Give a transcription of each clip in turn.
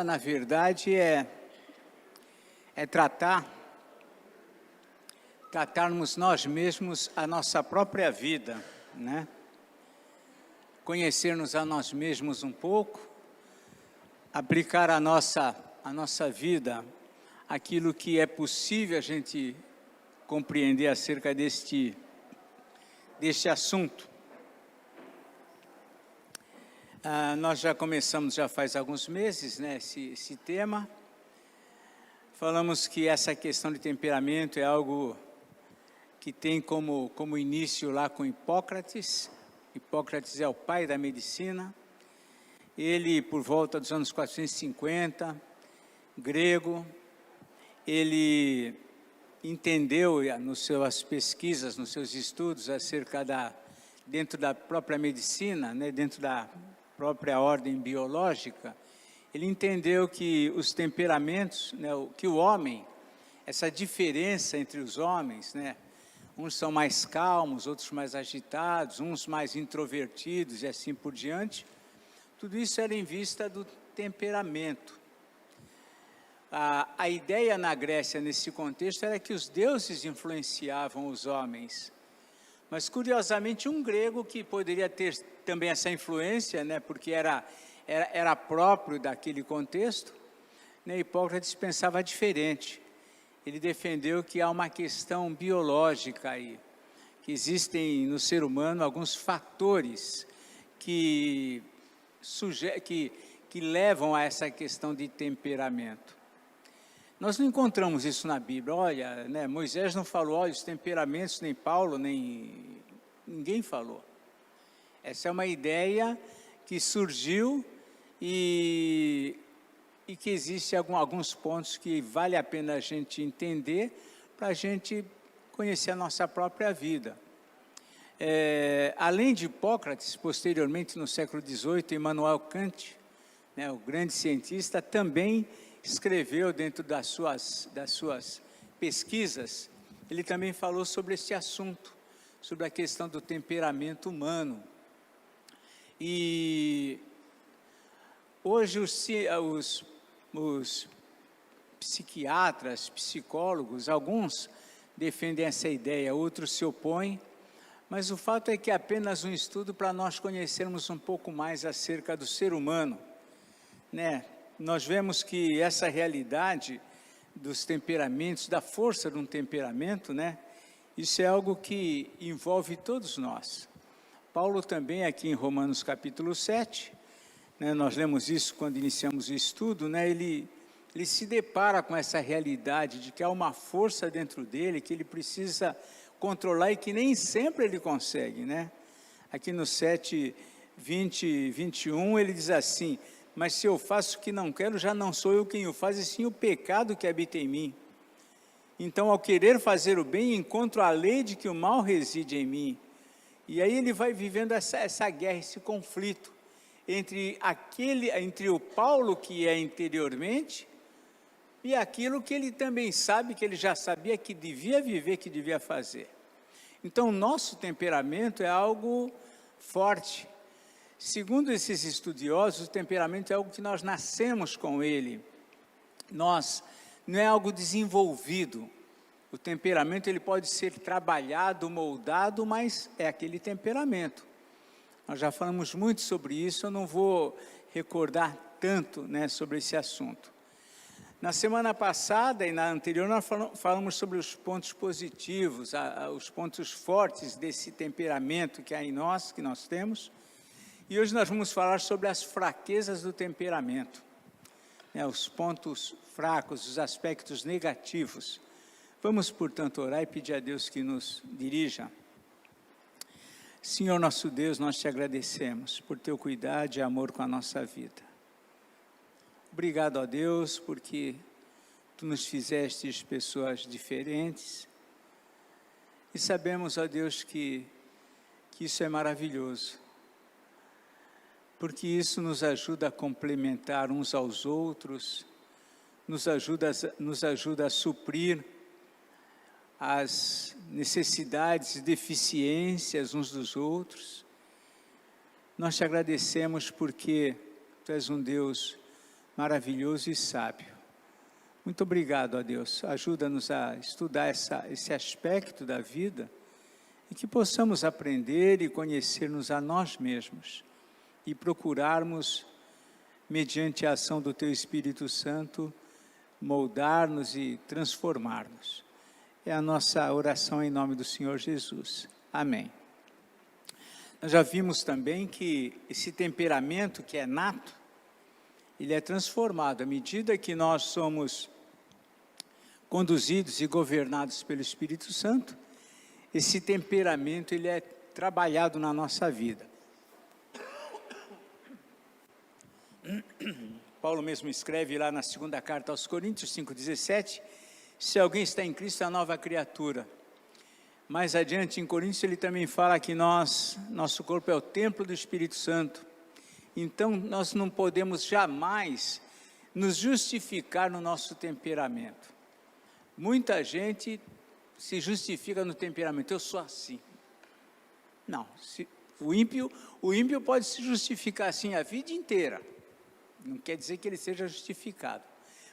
aula, na verdade, é tratarmos nós mesmos a nossa própria vida, né? Conhecermos a nós mesmos um pouco, aplicar a nossa vida, aquilo que é possível a gente compreender acerca deste assunto. Nós já começamos, já faz alguns meses, né, esse tema. Falamos que essa questão de temperamento é algo que tem como início lá com Hipócrates. Hipócrates é o pai da medicina. Ele, por volta dos anos 450, grego, ele entendeu nas suas pesquisas, nos seus estudos acerca dentro da própria medicina, né, dentro da própria ordem biológica, ele entendeu que os temperamentos, né, que o homem, essa diferença entre os homens, né, uns são mais calmos, outros mais agitados, uns mais introvertidos e assim por diante, tudo isso era em vista do temperamento. A ideia na Grécia, nesse contexto, era que os deuses influenciavam os homens. Mas, curiosamente, um grego que poderia ter também essa influência, né, porque era próprio daquele contexto, né, Hipócrates pensava diferente. Ele defendeu que há uma questão biológica aí, que existem no ser humano alguns fatores que levam a essa questão de temperamento. Nós não encontramos isso na Bíblia. Olha, né, Moisés não falou, olha, os temperamentos, nem Paulo, ninguém falou. Essa é uma ideia que surgiu e que existe alguns pontos que vale a pena a gente entender para a gente conhecer a nossa própria vida. Além de Hipócrates, posteriormente no século XVIII, Immanuel Kant, né, o grande cientista, também escreveu dentro das suas pesquisas, ele também falou sobre esse assunto, sobre a questão do temperamento humano. E hoje os psiquiatras, psicólogos, alguns defendem essa ideia, outros se opõem, mas o fato é que é apenas um estudo para nós conhecermos um pouco mais acerca do ser humano, né? Nós vemos que essa realidade dos temperamentos, da força de um temperamento, né? Isso é algo que envolve todos nós. Paulo também, aqui em Romanos capítulo 7, né, nós lemos isso quando iniciamos o estudo, né, ele se depara com essa realidade de que há uma força dentro dele que ele precisa controlar e que nem sempre ele consegue, né? Aqui no 7, 20 e 21, ele diz assim: mas se eu faço o que não quero, já não sou eu quem o faz, e sim o pecado que habita em mim. Então, ao querer fazer o bem, encontro a lei de que o mal reside em mim. E aí ele vai vivendo essa guerra, esse conflito entre o Paulo que é interiormente e aquilo que ele também sabe, que ele já sabia que devia viver, que devia fazer. Então, o nosso temperamento é algo forte. Segundo esses estudiosos, o temperamento é algo que nós nascemos com ele. Não é algo desenvolvido. O temperamento ele pode ser trabalhado, moldado, mas é aquele temperamento. Nós já falamos muito sobre isso, eu não vou recordar tanto, né, sobre esse assunto. Na semana passada e na anterior, nós falamos sobre os pontos positivos, os pontos fortes desse temperamento que há em nós, que nós temos. E hoje nós vamos falar sobre as fraquezas do temperamento, né, os pontos fracos, os aspectos negativos. Vamos, portanto, orar e pedir a Deus que nos dirija. Senhor nosso Deus, nós te agradecemos por teu cuidado e amor com a nossa vida. Obrigado a Deus porque tu nos fizestes pessoas diferentes e sabemos, ó Deus, que isso é maravilhoso. Porque isso nos ajuda a complementar uns aos outros, nos ajuda a suprir as necessidades e deficiências uns dos outros. Nós te agradecemos porque tu és um Deus maravilhoso e sábio. Muito obrigado, ó Deus. Ajuda-nos a estudar esse aspecto da vida e que possamos aprender e conhecer-nos a nós mesmos e procurarmos, mediante a ação do Teu Espírito Santo, moldar-nos e transformar-nos. É a nossa oração em nome do Senhor Jesus. Amém. Nós já vimos também que esse temperamento que é nato, ele é transformado à medida que nós somos conduzidos e governados pelo Espírito Santo. Esse temperamento ele é trabalhado na nossa vida. Paulo mesmo escreve lá na segunda carta aos Coríntios 5,17, se alguém está em Cristo, é uma nova criatura. Mais adiante em Coríntios ele também fala que nosso corpo é o templo do Espírito Santo. Então nós não podemos jamais nos justificar no nosso temperamento. Muita gente se justifica no temperamento, eu sou assim. Não, o ímpio pode se justificar assim a vida inteira. Não quer dizer que ele seja justificado.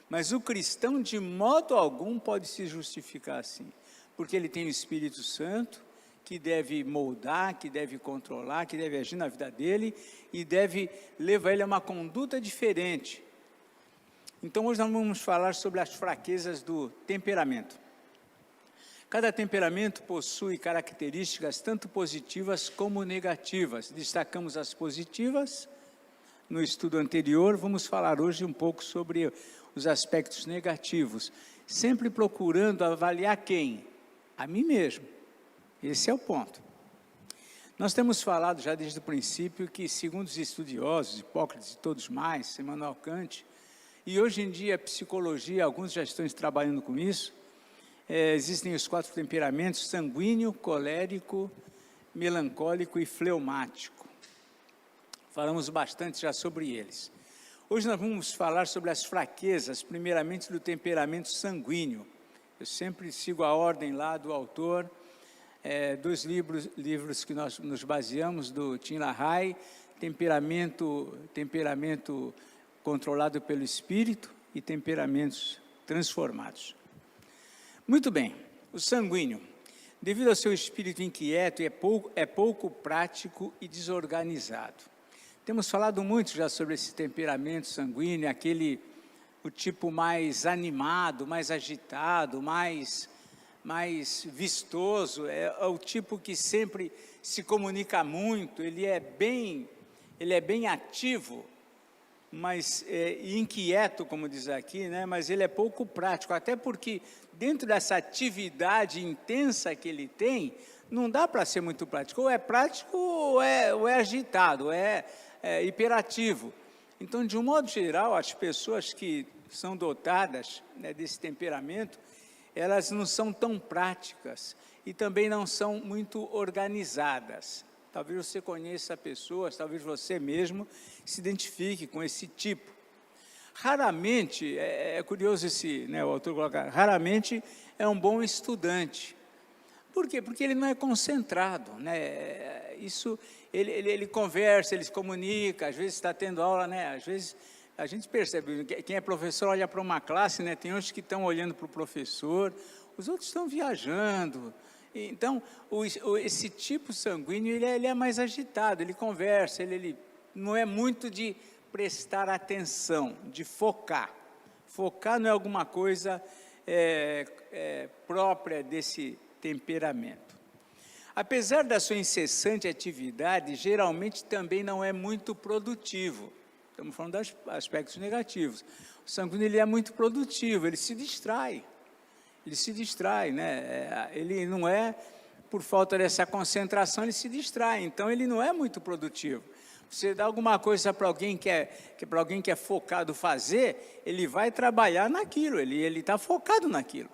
Mas o cristão, de modo algum, pode se justificar assim. Porque ele tem o Espírito Santo, que deve moldar, que deve controlar, que deve agir na vida dele, e deve levar ele a uma conduta diferente. Então, hoje nós vamos falar sobre as fraquezas do temperamento. Cada temperamento possui características tanto positivas como negativas. Destacamos as positivas no estudo anterior, vamos falar hoje um pouco sobre os aspectos negativos, sempre procurando avaliar quem? A mim mesmo. Esse é o ponto. Nós temos falado já desde o princípio que, segundo os estudiosos, Hipócrates e todos mais, Immanuel Kant, e hoje em dia a psicologia, alguns já estão trabalhando com isso, existem os 4 temperamentos: sanguíneo, colérico, melancólico e fleumático. Falamos bastante já sobre eles. Hoje nós vamos falar sobre as fraquezas, primeiramente do temperamento sanguíneo. Eu sempre sigo a ordem lá do autor, dos livros que nós nos baseamos, do Tim LaHaye, temperamento controlado pelo Espírito e temperamentos transformados. Muito bem, o sanguíneo, devido ao seu espírito inquieto, é pouco prático e desorganizado. Temos falado muito já sobre esse temperamento sanguíneo, o tipo mais animado, mais agitado, mais vistoso, é o tipo que sempre se comunica muito, ele é bem ativo, mas inquieto, como diz aqui, né? Mas ele é pouco prático, até porque dentro dessa atividade intensa que ele tem, não dá para ser muito prático, ou é prático ou é agitado, é hiperativo. Então, de um modo geral, as pessoas que são dotadas, né, desse temperamento, elas não são tão práticas e também não são muito organizadas. Talvez você conheça pessoas, talvez você mesmo se identifique com esse tipo. Raramente, é curioso o autor coloca, raramente é um bom estudante. Por quê? Porque ele não é concentrado, né? Ele conversa, ele se comunica, às vezes está tendo aula, né? Às vezes a gente percebe, quem é professor olha para uma classe, né? Tem uns que estão olhando para o professor, os outros estão viajando. Então, esse tipo sanguíneo, ele é mais agitado, ele conversa, ele não é muito de prestar atenção, de focar. Focar não é alguma coisa própria desse temperamento. Apesar da sua incessante atividade, geralmente também não é muito produtivo. Estamos falando dos aspectos negativos. O sanguíneo, ele é muito produtivo, ele se distrai, né? Ele não é, por falta dessa concentração, ele se distrai, então ele não é muito produtivo. Você dá alguma coisa para alguém que é focado fazer, ele vai trabalhar naquilo, ele está focado naquilo.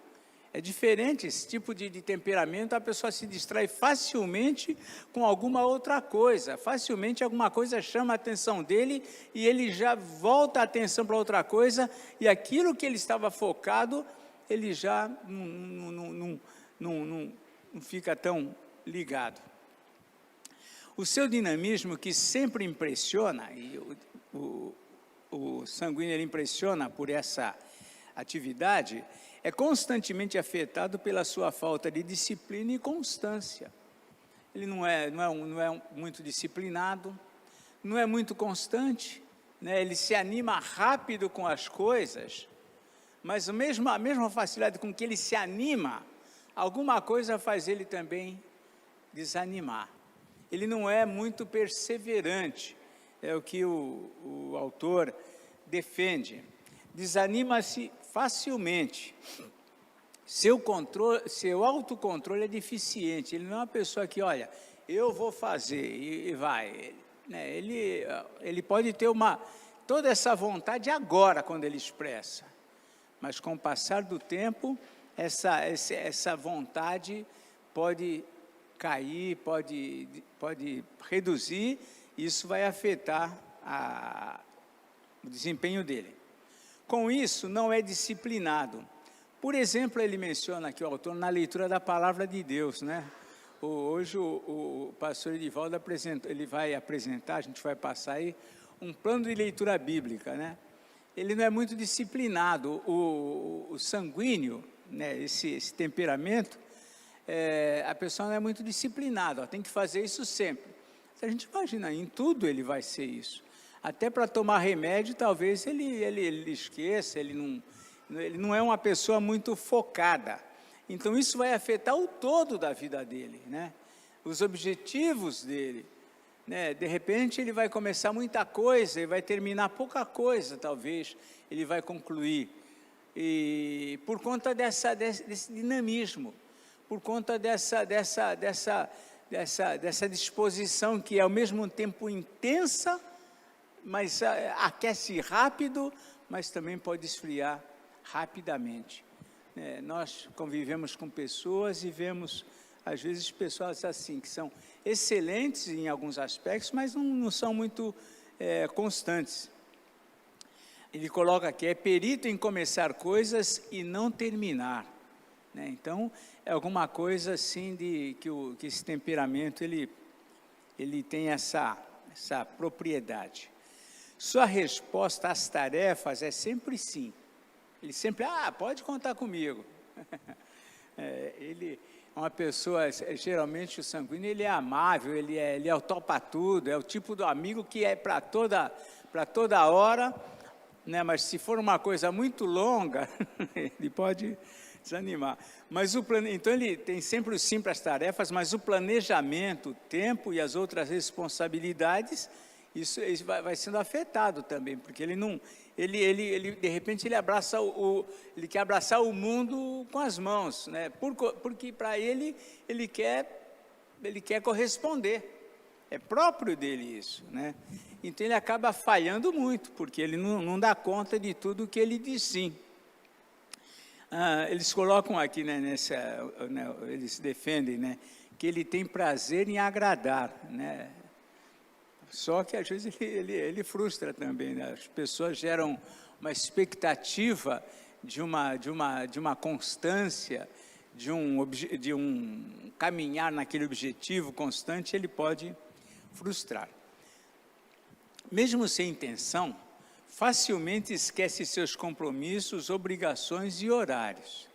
É diferente, esse tipo de temperamento, a pessoa se distrai facilmente com alguma outra coisa, facilmente alguma coisa chama a atenção dele e ele já volta a atenção para outra coisa e aquilo que ele estava focado, ele já não fica tão ligado. O seu dinamismo, que sempre impressiona, e o sanguíneo ele impressiona por essa atividade, é constantemente afetado pela sua falta de disciplina e constância. Ele não é muito disciplinado, não é muito constante, né? Ele se anima rápido com as coisas, mas a mesma facilidade com que ele se anima, alguma coisa faz ele também desanimar. Ele não é muito perseverante, é o que o autor defende. Desanima-se facilmente. Seu autocontrole é deficiente. Ele não é uma pessoa que, olha, eu vou fazer e vai. Né? Ele pode ter toda essa vontade agora, quando ele expressa. Mas com o passar do tempo, essa vontade pode cair, pode reduzir, e isso vai afetar o desempenho dele. Com isso, não é disciplinado. Por exemplo, ele menciona aqui o autor na leitura da palavra de Deus, né? Hoje o pastor Edivaldo ele vai apresentar, a gente vai passar aí, um plano de leitura bíblica, né? Ele não é muito disciplinado, o sanguíneo, né, esse temperamento, a pessoa não é muito disciplinada, tem que fazer isso sempre. Se a gente imagina, em tudo ele vai ser isso. Até para tomar remédio, talvez ele esqueça, ele não é uma pessoa muito focada. Então, isso vai afetar o todo da vida dele, né? Os objetivos dele, né? De repente, ele vai começar muita coisa e vai terminar pouca coisa, talvez, ele vai concluir. E por conta desse dinamismo, por conta dessa disposição que é ao mesmo tempo intensa, mas aquece rápido, mas também pode esfriar rapidamente. Nós convivemos com pessoas e vemos, às vezes, pessoas assim, que são excelentes em alguns aspectos, mas não são muito constantes. Ele coloca aqui, é perito em começar coisas e não terminar. Né? Então, é alguma coisa assim que esse temperamento, ele tem essa propriedade. Sua resposta às tarefas é sempre sim. Ele sempre, pode contar comigo. Ele é uma pessoa, geralmente o sanguíneo, ele é amável, ele é o topa-tudo, é o tipo do amigo que é para toda hora, né? Mas se for uma coisa muito longa, ele pode desanimar. Mas então ele tem sempre o sim para as tarefas, mas o planejamento, o tempo e as outras responsabilidades, isso vai sendo afetado também, porque ele de repente ele quer abraçar o mundo com as mãos, né? Porque para ele quer corresponder, é próprio dele isso, né? Então ele acaba falhando muito, porque ele não dá conta de tudo que ele diz sim. Eles colocam aqui, né, eles defendem, né, que ele tem prazer em agradar, né? Só que às vezes ele frustra também, né? As pessoas geram uma expectativa de uma constância, de um caminhar naquele objetivo constante, ele pode frustrar. Mesmo sem intenção, facilmente esquece seus compromissos, obrigações e horários.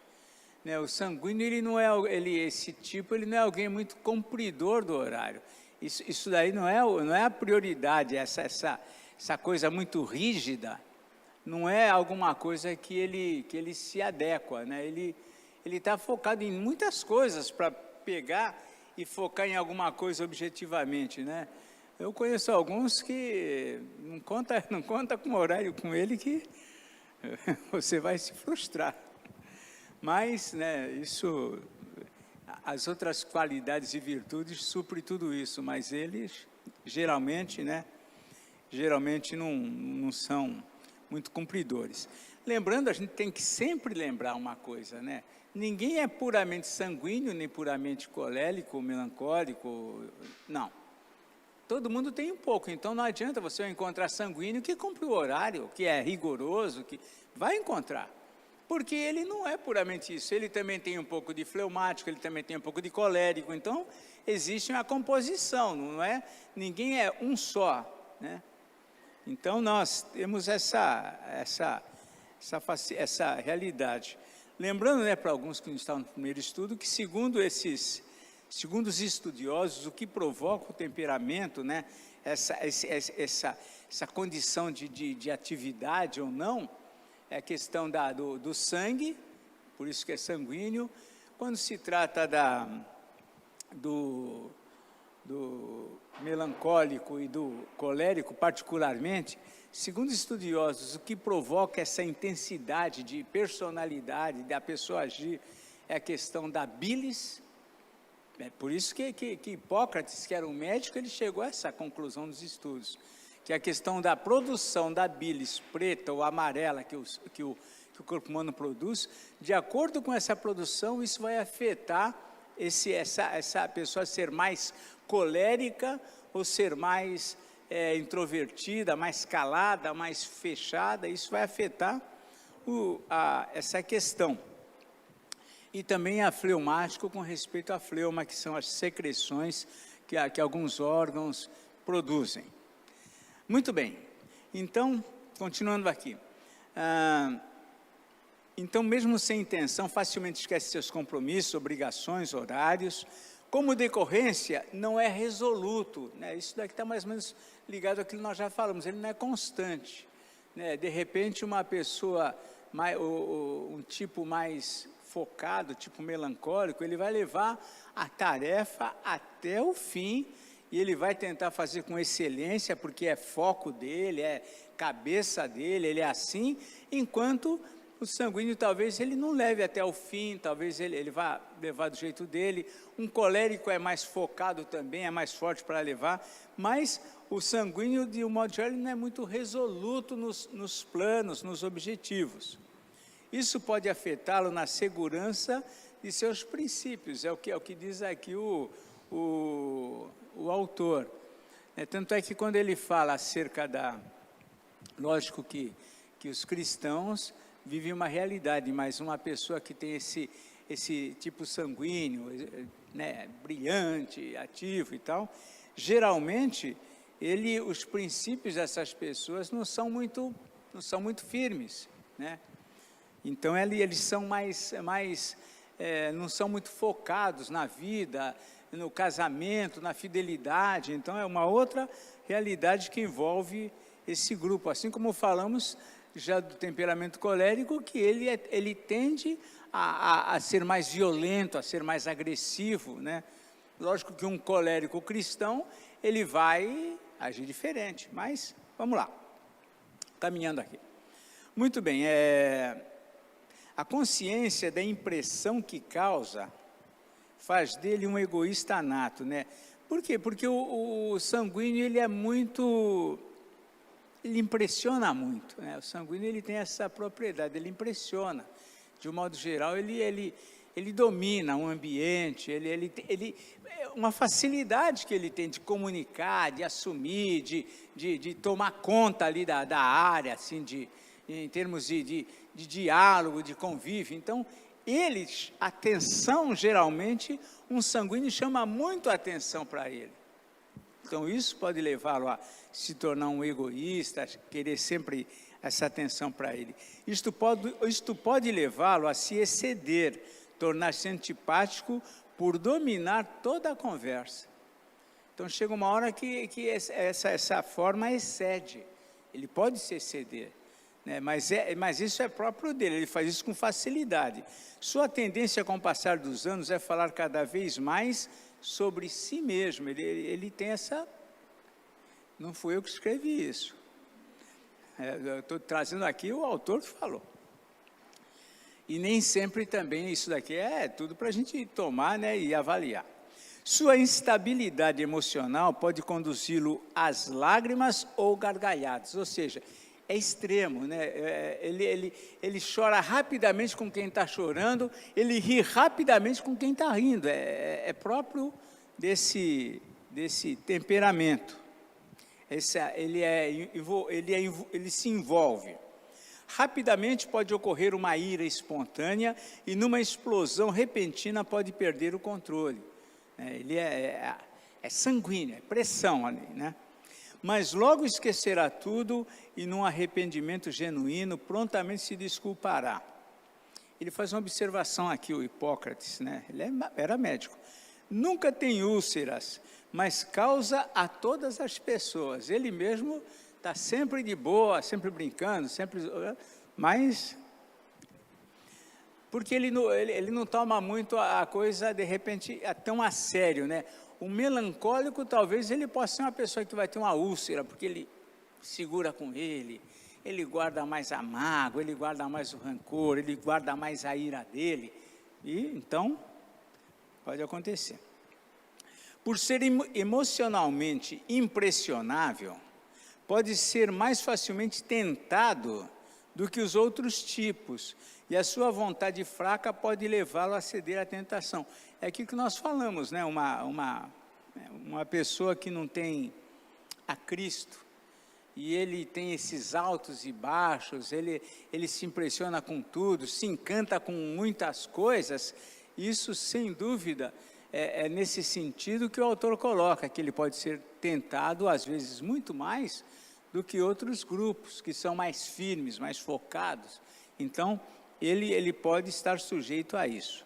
Né? O sanguíneo, ele não é alguém muito cumpridor do horário. Isso daí não é a prioridade, essa coisa muito rígida, não é alguma coisa que ele se adequa, né? Ele está focado em muitas coisas para pegar e focar em alguma coisa objetivamente, né? Eu conheço alguns que não conta com horário com ele, que você vai se frustrar. Mas, né, as outras qualidades e virtudes suprem tudo isso, mas eles geralmente não são muito cumpridores. Lembrando, a gente tem que sempre lembrar uma coisa, né? Ninguém é puramente sanguíneo, nem puramente colérico, melancólico, não. Todo mundo tem um pouco, então não adianta você encontrar sanguíneo que cumpre o horário, que é rigoroso, que vai encontrar. Porque ele não é puramente isso, ele também tem um pouco de fleumático, ele também tem um pouco de colérico, então existe uma composição, não é? Ninguém é um só, né? Então, nós temos essa realidade. Lembrando, né, para alguns que não estavam no primeiro estudo, que segundo os estudiosos, o que provoca o temperamento, né, essa condição de atividade ou não, é a questão do sangue, por isso que é sanguíneo. Quando se trata do melancólico e do colérico, particularmente, segundo estudiosos, o que provoca essa intensidade de personalidade da pessoa agir é a questão da bilis. É por isso que Hipócrates, que era um médico, ele chegou a essa conclusão nos estudos, que a questão da produção da bilis preta ou amarela que o corpo humano produz, de acordo com essa produção, isso vai afetar essa pessoa ser mais colérica ou ser mais introvertida, mais calada, mais fechada. Isso vai afetar essa questão. E também a fleumático com respeito à fleuma, que são as secreções que alguns órgãos produzem. Muito bem, então, continuando aqui. Então, mesmo sem intenção, facilmente esquece seus compromissos, obrigações, horários. Como decorrência, não é resoluto, né? Isso daqui está mais ou menos ligado àquilo que nós já falamos, ele não é constante, né? De repente, uma pessoa, um tipo mais focado, tipo melancólico, ele vai levar a tarefa até o fim e ele vai tentar fazer com excelência, porque é foco dele, é cabeça dele, ele é assim, enquanto o sanguíneo talvez ele não leve até o fim, talvez ele vá levar do jeito dele. Um colérico é mais focado também, é mais forte para levar, mas o sanguíneo, de um modo geral, ele não é muito resoluto nos planos, nos objetivos. Isso pode afetá-lo na segurança de seus princípios, é o que diz aqui o autor. Tanto é que quando ele fala acerca lógico que os cristãos vivem uma realidade, mas uma pessoa que tem esse tipo sanguíneo, né, brilhante, ativo e tal, geralmente, os princípios dessas pessoas não são muito firmes, né? Então, eles são não são muito focados na vida, no casamento, na fidelidade. Então, é uma outra realidade que envolve esse grupo. Assim como falamos já do temperamento colérico, que ele tende a ser mais violento, a ser mais agressivo, né? Lógico que um colérico cristão, ele vai agir diferente, mas vamos lá, caminhando aqui. Muito bem, a consciência da impressão que causa faz dele um egoísta nato, né? Por quê? Porque o sanguíneo, ele impressiona muito, né? O sanguíneo, ele tem essa propriedade, ele impressiona. De um modo geral, ele domina um ambiente, uma facilidade que ele tem de comunicar, de assumir, de tomar conta ali da área, assim, em termos de diálogo, de convívio. Então, atenção, geralmente, um sanguíneo chama muito a atenção para ele. Então, isso pode levá-lo a se tornar um egoísta, a querer sempre essa atenção para ele. Isto pode levá-lo a se exceder, tornar-se antipático por dominar toda a conversa. Então, chega uma hora que essa forma excede. Ele pode se exceder, né? Mas isso é próprio dele, ele faz isso com facilidade. Sua tendência com o passar dos anos é falar cada vez mais sobre si mesmo. Ele tem essa... Não fui eu que escrevi isso. Eu estou trazendo aqui o autor que falou. E nem sempre também isso daqui é tudo para a gente tomar, né, e avaliar. Sua instabilidade emocional pode conduzi-lo às lágrimas ou gargalhadas, ou seja, é extremo, né? Ele chora rapidamente com quem está chorando, ele ri rapidamente com quem está rindo, é próprio desse temperamento. Ele se envolve. Rapidamente pode ocorrer uma ira espontânea e numa explosão repentina pode perder o controle. Ele é sanguíneo, é pressão ali, né? mas logo esquecerá tudo e, num arrependimento genuíno, prontamente se desculpará. Ele faz uma observação aqui, o Hipócrates, né? Ele era médico. Nunca tem úlceras, mas causa a todas as pessoas. Ele mesmo está sempre de boa, sempre brincando, mas porque ele não toma muito a coisa, de repente, tão a sério, né? O melancólico, talvez, ele possa ser uma pessoa que vai ter uma úlcera, porque ele segura com ele guarda mais a mágoa, ele guarda mais o rancor, ele guarda mais a ira dele, e então, pode acontecer. Por ser emocionalmente impressionável, pode ser mais facilmente tentado do que os outros tipos, e a sua vontade fraca pode levá-lo a ceder à tentação. É aquilo que nós falamos, né? Uma pessoa que não tem a Cristo, e ele tem esses altos e baixos, ele se impressiona com tudo, se encanta com muitas coisas, isso, sem dúvida, é nesse sentido que o autor coloca, que ele pode ser tentado, às vezes, muito mais do que outros grupos, que são mais firmes, mais focados. Então, ele pode estar sujeito a isso.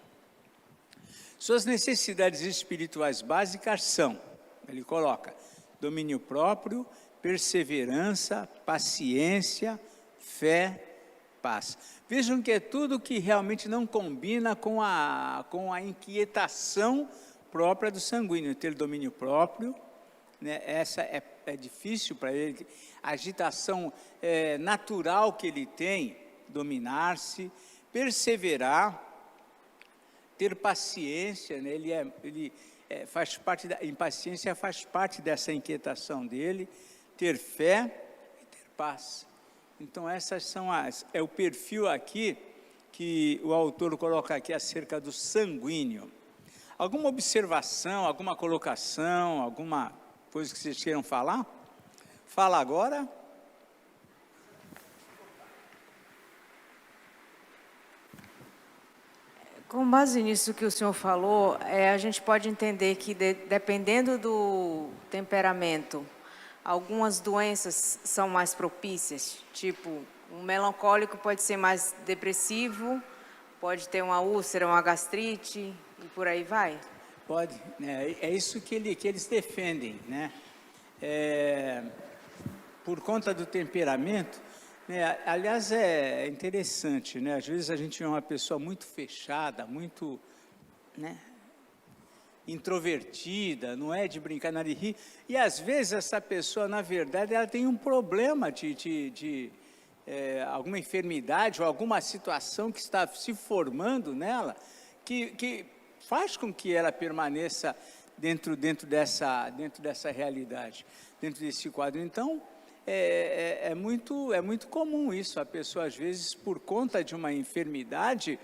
Suas necessidades espirituais básicas são, ele coloca, domínio próprio, perseverança, paciência, fé, paz. Vejam que é tudo que realmente não combina com a inquietação própria do sanguíneo. Ter domínio próprio, né? Essa é difícil para ele. A agitação natural que ele tem, dominar-se, perseverar, ter paciência, né? Faz parte da impaciência, faz parte dessa inquietação dele, ter fé e ter paz. Então, essas são o perfil aqui que o autor coloca aqui acerca do sanguíneo. Alguma observação, alguma colocação, alguma coisa que vocês queiram falar? Fala agora. Com base nisso que o senhor falou, a gente pode entender que, dependendo do temperamento, algumas doenças são mais propícias, tipo, um melancólico pode ser mais depressivo, pode ter uma úlcera, uma gastrite, e por aí vai? Pode, é isso que eles defendem, né? Por conta do temperamento, né? Aliás, é interessante, né? Às vezes a gente vê uma pessoa muito fechada, muito, né, introvertida, não é de brincar, não é de rir, e às vezes essa pessoa, na verdade, ela tem um problema de alguma enfermidade ou alguma situação que está se formando nela, que faz com que ela permaneça dentro dessa realidade, dentro desse quadro. Então, é muito comum isso, a pessoa, às vezes, por conta de uma enfermidade,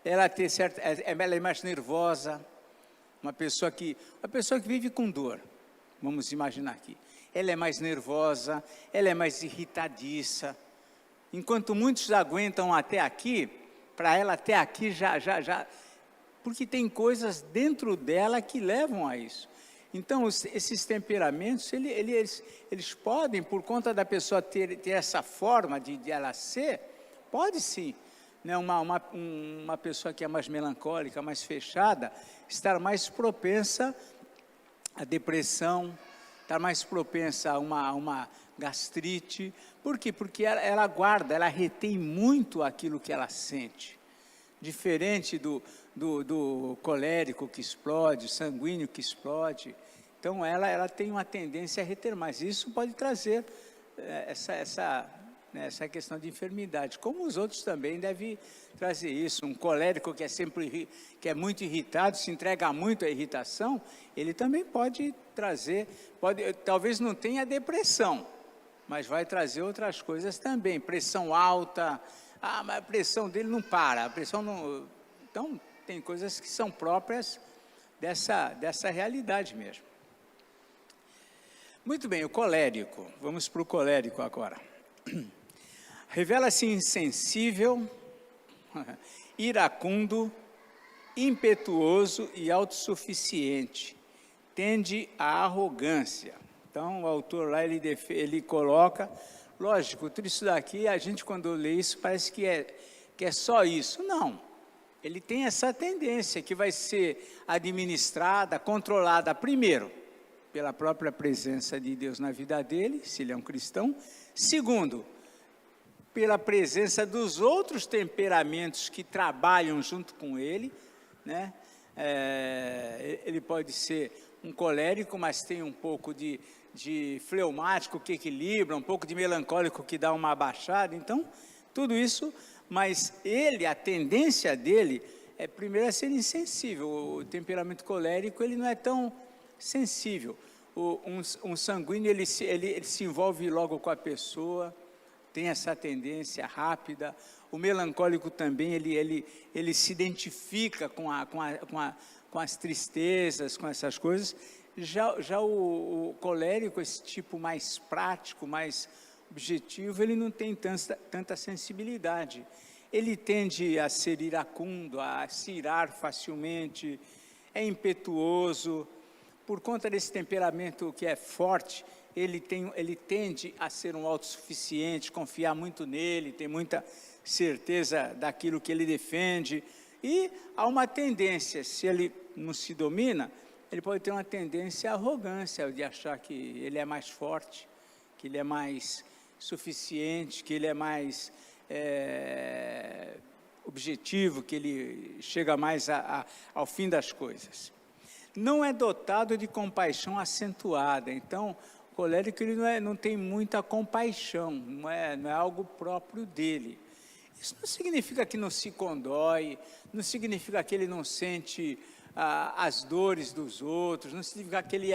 ela é mais nervosa. Uma pessoa que vive com dor, vamos imaginar aqui, ela é mais nervosa, ela é mais irritadiça. Enquanto muitos aguentam até aqui, para ela até aqui já, porque tem coisas dentro dela que levam a isso. Então, esses temperamentos, eles podem, por conta da pessoa ter essa forma de ela ser, pode sim, né, uma pessoa que é mais melancólica, mais fechada, estar mais propensa à depressão, estar mais propensa a uma gastrite. Por quê? Porque ela guarda, ela retém muito aquilo que ela sente. Diferente do colérico que explode, sanguíneo que explode. Então, ela tem uma tendência a reter mais. Isso pode trazer essa questão de enfermidade, como os outros também devem trazer isso. Um colérico que é muito irritado, se entrega muito à irritação, ele também pode trazer, talvez não tenha depressão, mas vai trazer outras coisas também, pressão alta, mas a pressão dele não para, a pressão não... Então, tem coisas que são próprias dessa realidade mesmo. Muito bem, o colérico, vamos para o colérico agora. Revela-se insensível, iracundo, impetuoso e autossuficiente. Tende à arrogância. Então, o autor lá, ele coloca, lógico, tudo isso daqui, a gente quando lê isso, parece que é só isso. Não, ele tem essa tendência que vai ser administrada, controlada, primeiro, pela própria presença de Deus na vida dele, se ele é um cristão. Segundo, pela presença dos outros temperamentos que trabalham junto com ele, né? Ele pode ser um colérico, mas tem um pouco de fleumático que equilibra, um pouco de melancólico que dá uma abaixada. Então, tudo isso, mas a tendência dele primeiro é ser insensível. O temperamento colérico, ele não é tão sensível. Um sanguíneo, ele se envolve logo com a pessoa, tem essa tendência rápida. O melancólico também, ele se identifica com as tristezas, com essas coisas. Já o colérico, esse tipo mais prático, mais objetivo, ele não tem tanta sensibilidade. Ele tende a ser iracundo, a se irar facilmente, é impetuoso. Por conta desse temperamento que é forte, ele tende a ser um autossuficiente, confiar muito nele, tem muita certeza daquilo que ele defende. E há uma tendência, se ele não se domina, ele pode ter uma tendência à arrogância, de achar que ele é mais forte, que ele é mais suficiente, que ele é mais objetivo, que ele chega mais ao fim das coisas. Não é dotado de compaixão acentuada. Então, o colérico ele não tem muita compaixão, não é algo próprio dele. Isso não significa que não se condói, não significa que ele não sente as dores dos outros, não significa que ele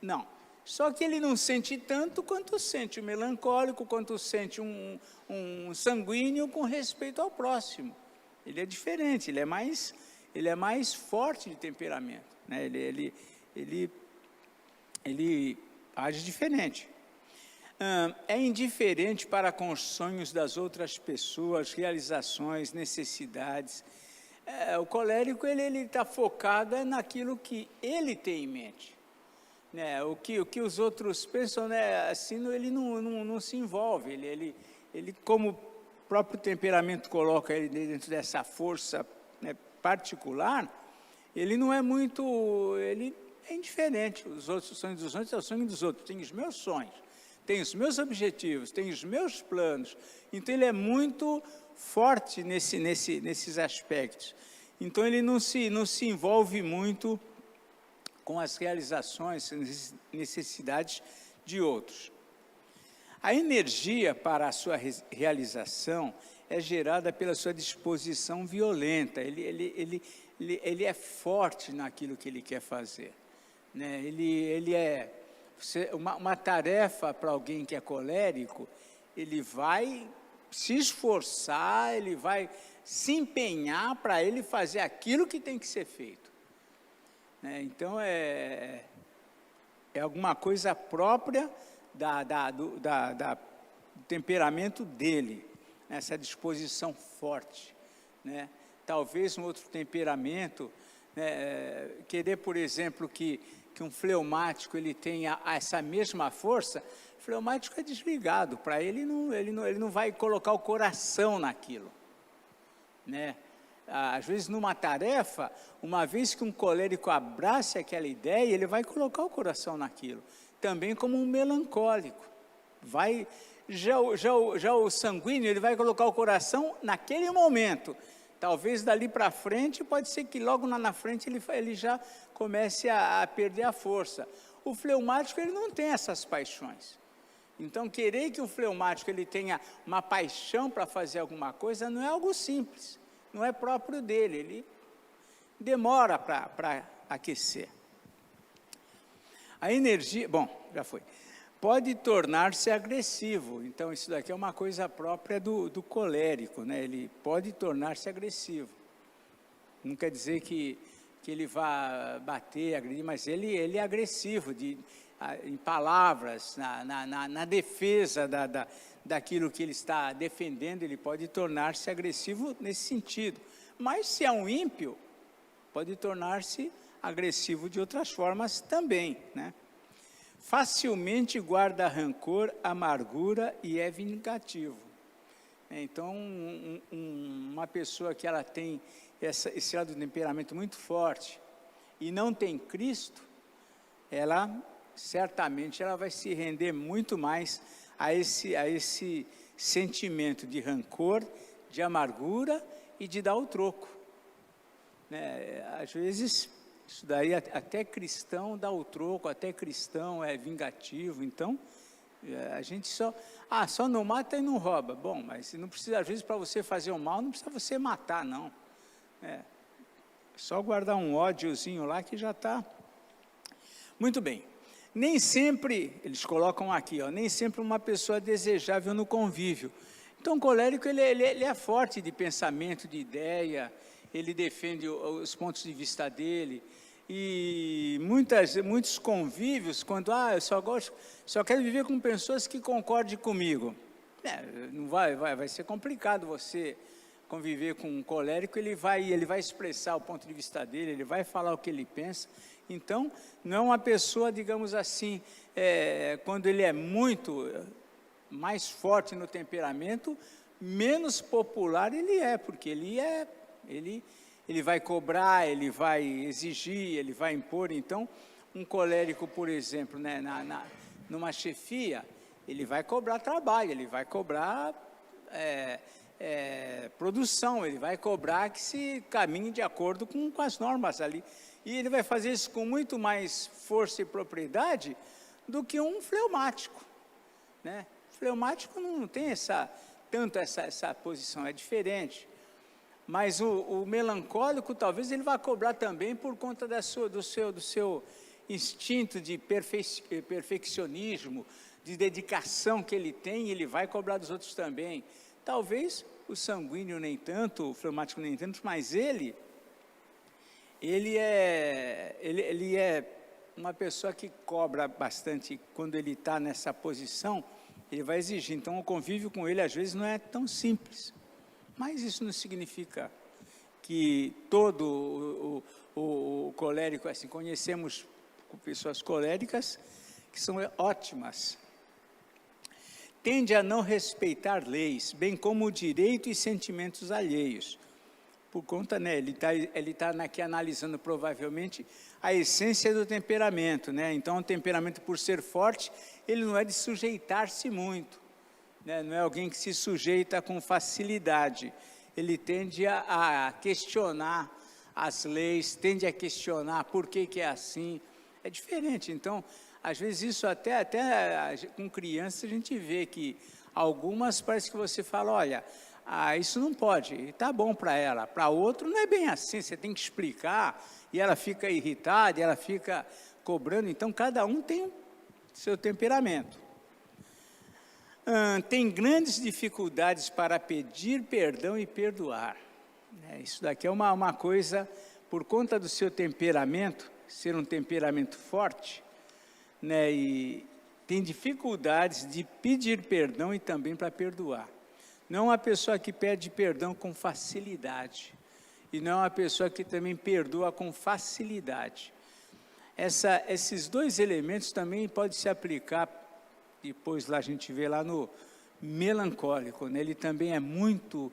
não. Só que ele não sente tanto quanto sente o melancólico, quanto sente um sanguíneo com respeito ao próximo. Ele é diferente, ele é mais forte de temperamento, né? Ele age diferente. É indiferente para com os sonhos das outras pessoas, realizações, necessidades. O colérico, ele está focado naquilo que ele tem em mente. Né? O que os outros pensam, né? Assim, ele não se envolve. Ele, como o próprio temperamento coloca ele dentro dessa força, né, particular, ele não é muito... Ele é indiferente. Os sonhos dos outros é o sonho dos outros. Tem os meus sonhos, tem os meus objetivos, tem os meus planos. Então, ele é muito forte nesses aspectos. Então, ele não se envolve muito com as realizações, necessidades de outros. A energia para a sua realização é gerada pela sua disposição violenta. Ele é forte naquilo que ele quer fazer, né? Ele é uma tarefa para alguém que é colérico. Ele vai se esforçar, ele vai se empenhar para ele fazer aquilo que tem que ser feito. Então, é alguma coisa própria do temperamento dele, essa disposição forte, né? Talvez um outro temperamento, né, querer, por exemplo, que um fleumático ele tenha essa mesma força. O fleumático é desligado, para ele não vai colocar o coração naquilo, né? Às vezes, numa tarefa, uma vez que um colérico abrace aquela ideia, ele vai colocar o coração naquilo. Também como um melancólico. Já o sanguíneo, ele vai colocar o coração naquele momento. Talvez dali para frente, pode ser que logo na frente ele já comece a perder a força. O fleumático, ele não tem essas paixões. Então, querer que o fleumático ele tenha uma paixão para fazer alguma coisa não é algo simples. Não é próprio dele, ele demora para aquecer. A energia, já foi. Pode tornar-se agressivo. Então, isso daqui é uma coisa própria do colérico, né? Ele pode tornar-se agressivo. Não quer dizer que ele vá bater, agredir, mas ele é agressivo em palavras, na defesa daquilo que ele está defendendo. Ele pode tornar-se agressivo nesse sentido. Mas se é um ímpio, pode tornar-se agressivo de outras formas também, né? facilmente guarda rancor, amargura e é vingativo. Então, uma pessoa que ela tem esse lado do temperamento muito forte e não tem Cristo, ela certamente ela vai se render muito mais a esse sentimento de rancor, de amargura e de dar o troco. Às vezes, isso daí até cristão dá o troco, até cristão é vingativo. Então, a gente só não mata e não rouba. Bom, mas não precisa, às vezes, para você fazer o mal, não precisa você matar, não. Só guardar um ódiozinho lá que já está. Muito bem. Nem sempre, eles colocam aqui, nem sempre uma pessoa desejável no convívio. Então, o colérico, ele é forte de pensamento, de ideia, ele defende os pontos de vista dele. E muitos convívios, quando, eu só quero viver com pessoas que concordem comigo. Não vai ser complicado você conviver com um colérico, ele vai expressar o ponto de vista dele, ele vai falar o que ele pensa. Então, não é uma pessoa, digamos assim, quando ele é muito mais forte no temperamento, menos popular ele é, porque ele vai cobrar, ele vai exigir, ele vai impor. Então, um colérico, por exemplo, numa chefia, ele vai cobrar trabalho, ele vai cobrar produção, ele vai cobrar que se caminhe de acordo com as normas ali. E ele vai fazer isso com muito mais força e propriedade do que um fleumático. O fleumático não tem tanto essa posição, é diferente. Mas o melancólico, talvez, ele vá cobrar também por conta do seu instinto de perfeccionismo, de dedicação que ele tem, ele vai cobrar dos outros também. Talvez o sanguíneo nem tanto, o fleumático nem tanto, mas ele é uma pessoa que cobra bastante. Quando ele está nessa posição, ele vai exigir. Então, o convívio com ele, às vezes, não é tão simples. Mas isso não significa que todo o colérico, assim, conhecemos pessoas coléricas que são ótimas. Tende a não respeitar leis, bem como o direito e sentimentos alheios. Por conta, ele está aqui analisando provavelmente a essência do temperamento, Então, o temperamento, por ser forte, ele não é de sujeitar-se muito, Não é alguém que se sujeita com facilidade. Ele tende a questionar as leis, tende a questionar por que é assim. É diferente. Então, às vezes isso até com crianças a gente vê que algumas parece que você fala, olha, isso não pode, está bom para ela. Para outro não é bem assim, você tem que explicar, e ela fica irritada, e ela fica cobrando. Então, cada um tem o seu temperamento. Tem grandes dificuldades para pedir perdão e perdoar. Isso daqui é uma coisa, por conta do seu temperamento, ser um temperamento forte, e tem dificuldades de pedir perdão e também para perdoar. Não é uma pessoa que pede perdão com facilidade, e não é uma pessoa que também perdoa com facilidade. Esses dois elementos também podem se aplicar. Depois lá a gente vê lá no melancólico, Ele também é muito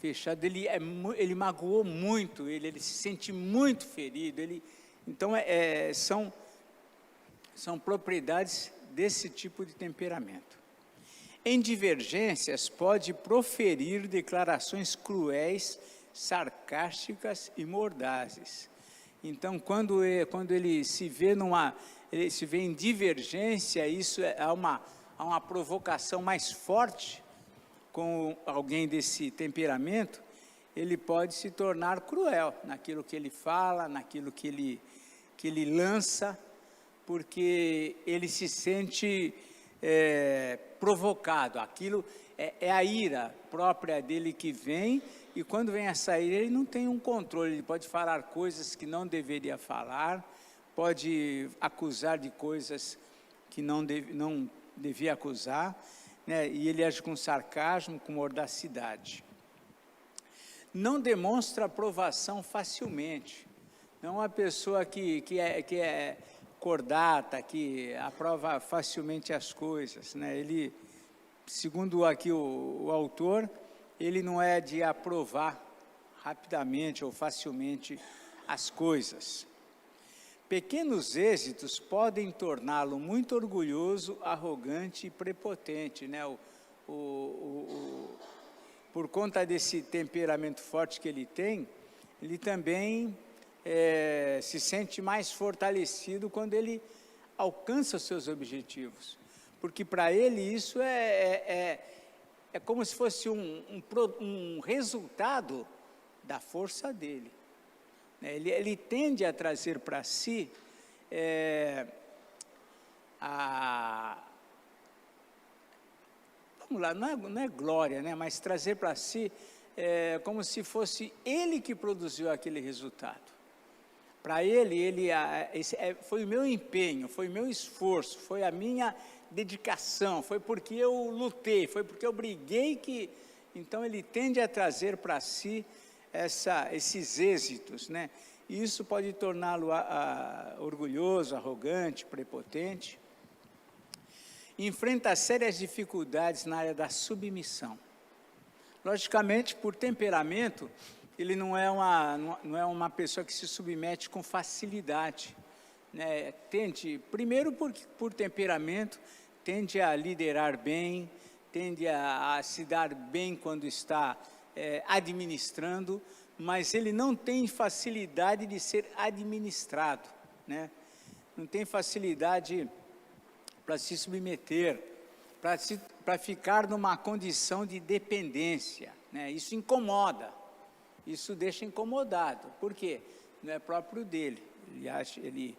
fechado, ele magoou muito, ele se sente muito ferido, então são propriedades desse tipo de temperamento. Em divergências, pode proferir declarações cruéis, sarcásticas e mordazes. Então, quando ele se vê em divergência, há uma provocação mais forte com alguém desse temperamento, ele pode se tornar cruel naquilo que ele fala, naquilo que ele lança, porque ele se sente provocado. Aquilo é a ira própria dele que vem, e quando vem essa ira, ele não tem um controle, ele pode falar coisas que não deveria falar, pode acusar de coisas que não devia acusar, e ele age com sarcasmo, com mordacidade. Não demonstra aprovação facilmente, não é uma pessoa que cordata, que aprova facilmente as coisas, né? Ele, segundo aqui o autor, ele não é de aprovar rapidamente ou facilmente as coisas. Pequenos êxitos podem torná-lo muito orgulhoso, arrogante e prepotente, né? Por conta desse temperamento forte que ele tem, ele também se sente mais fortalecido quando ele alcança os seus objetivos. Porque para ele isso é como se fosse um resultado da força dele. Ele tende a trazer para si vamos lá, não é glória, né? Mas trazer para si como se fosse ele que produziu aquele resultado. Para ele foi o meu empenho, foi o meu esforço, foi a minha dedicação, foi porque eu lutei, foi porque eu briguei que... Então, ele tende a trazer para si esses êxitos, né? E isso pode torná-lo orgulhoso, arrogante, prepotente. Enfrenta sérias dificuldades na área da submissão. Logicamente, por temperamento, ele não é uma pessoa que se submete com facilidade, né? Primeiro por temperamento, tende a liderar bem, tende a se dar bem quando está administrando, mas ele não tem facilidade de ser administrado, né? Não tem facilidade para se submeter, para ficar numa condição de dependência, né? Isso incomoda, isso deixa incomodado. Por quê? Não é próprio dele, ele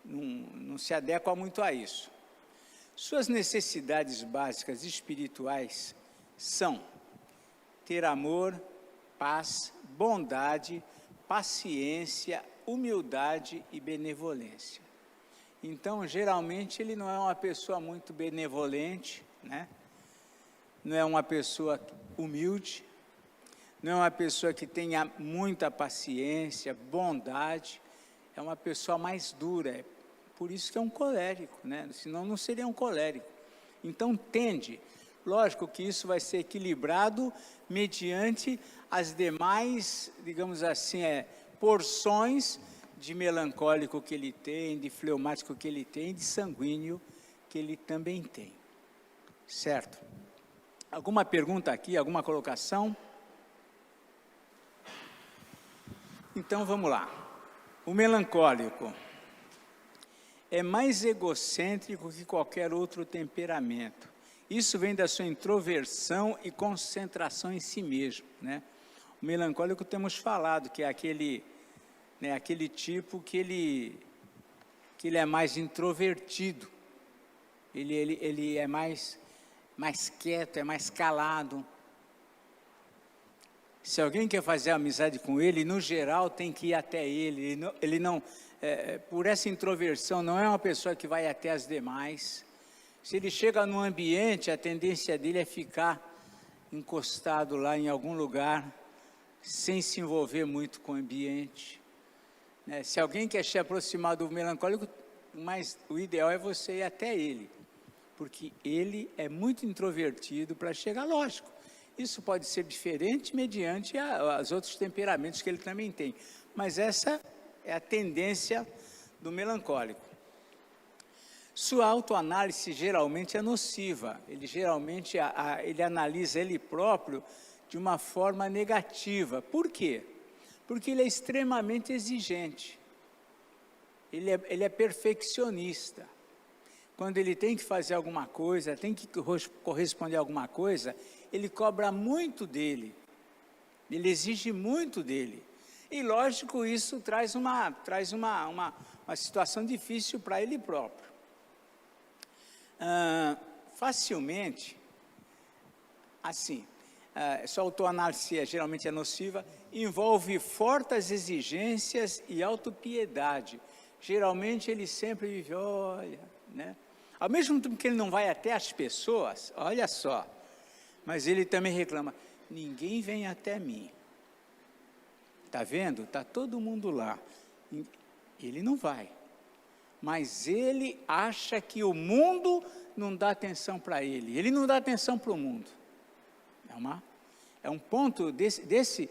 não se adequa muito a isso. Suas necessidades básicas espirituais são ter amor, paz, bondade, paciência, humildade e benevolência. Então, geralmente, ele não é uma pessoa muito benevolente, né? Não é uma pessoa humilde, não é uma pessoa que tenha muita paciência, bondade, é uma pessoa mais dura, por isso que é um colérico, né? Senão não seria um colérico. Então, tende, lógico que isso vai ser equilibrado mediante as demais, digamos assim, porções de melancólico que ele tem, de fleumático que ele tem, de sanguíneo que ele também tem. Certo? Alguma pergunta aqui, alguma colocação? Então, vamos lá. O melancólico é mais egocêntrico que qualquer outro temperamento. Isso vem da sua introversão e concentração em si mesmo, né? O melancólico, temos falado, que é aquele tipo que ele é mais introvertido, ele é mais quieto, é mais calado. Se alguém quer fazer amizade com ele, no geral tem que ir até ele. Ele não por essa introversão, não é uma pessoa que vai até as demais. Se ele chega num ambiente, a tendência dele é ficar encostado lá em algum lugar, sem se envolver muito com o ambiente. Se alguém quer se aproximar do melancólico, mas o ideal é você ir até ele, porque ele é muito introvertido para chegar, lógico. Isso pode ser diferente mediante os outros temperamentos que ele também tem, mas essa é a tendência do melancólico. Sua autoanálise geralmente é nociva, ele geralmente ele analisa ele próprio de uma forma negativa. Por quê? Porque ele é extremamente exigente, ele é perfeccionista. Quando ele tem que fazer alguma coisa, tem que corresponder a alguma coisa, ele cobra muito dele, ele exige muito dele. E, lógico, isso traz uma situação difícil para ele próprio. Facilmente, assim, sua autoanálise geralmente é nociva, envolve fortes exigências e autopiedade. Geralmente ele sempre vive, olha, né? Ao mesmo tempo que ele não vai até as pessoas, olha só, mas ele também reclama, ninguém vem até mim. Está vendo? Está todo mundo lá. Ele não vai. mas ele acha que o mundo não dá atenção para ele. Ele não dá atenção para o mundo. É um ponto desse